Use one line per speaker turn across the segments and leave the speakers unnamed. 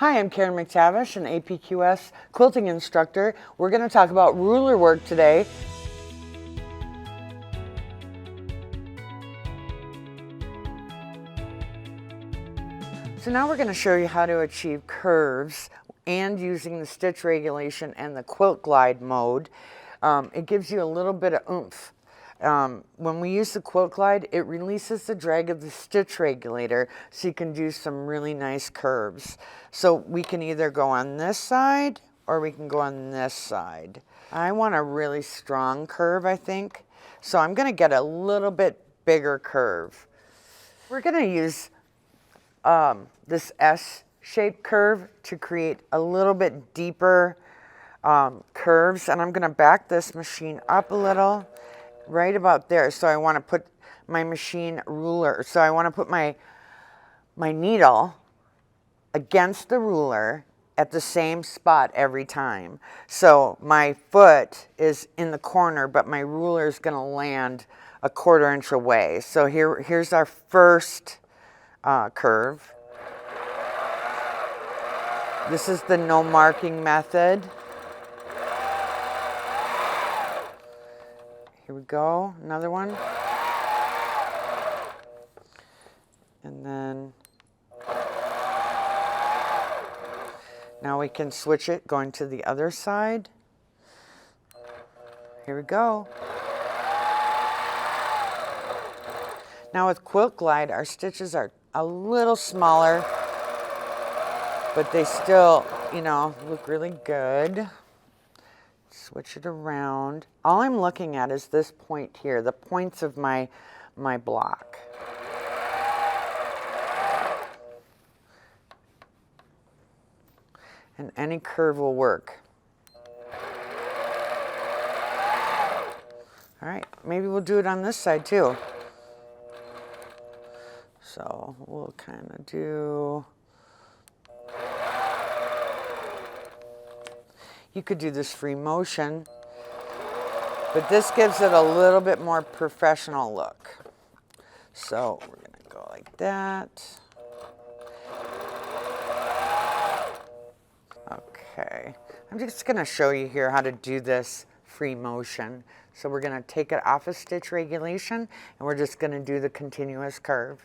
Hi, I'm Karen McTavish, an APQS quilting instructor. We're going to talk about ruler work today. So now we're going to show you how to achieve curves and using the stitch regulation and the quilt glide mode. It gives you a little bit of oomph. When we use the quilt glide, it releases the drag of the stitch regulator so you can do some really nice curves. So we can either go on this side or we can go on this side. I want a really strong curve, I think. So I'm going to get a little bit bigger curve. We're going to use this S-shaped curve to create a little bit deeper curves, and I'm going to back this machine up a little, right about there. So I want to put my machine ruler, so I want to put my needle against the ruler at the same spot every time. So my foot is in the corner, but my ruler is going to land a 1/4 inch away. So here's our first curve. This is the no marking method. Here we go, another one. And then now we can switch it going to the other side. Here we go. Now with Quilt Glide, our stitches are a little smaller, but they still, look really good. Switch it around. All I'm looking at is this point here, the points of my block. And any curve will work. All right, maybe we'll do it on this side too. So we'll kind of do, you could do this free motion, but this gives it a little bit more professional look. So we're going to go like that. Okay, I'm just going to show you here how to do this free motion. So we're going to take it off of stitch regulation and we're just going to do the continuous curve.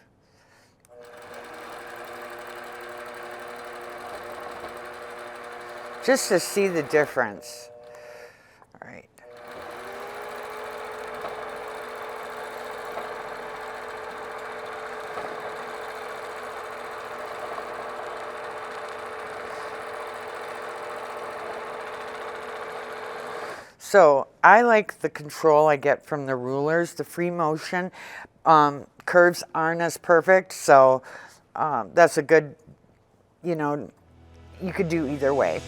Just to see the difference. All right. So I like the control I get from the rulers. The free motion curves aren't as perfect, so that's a good, you could do either way.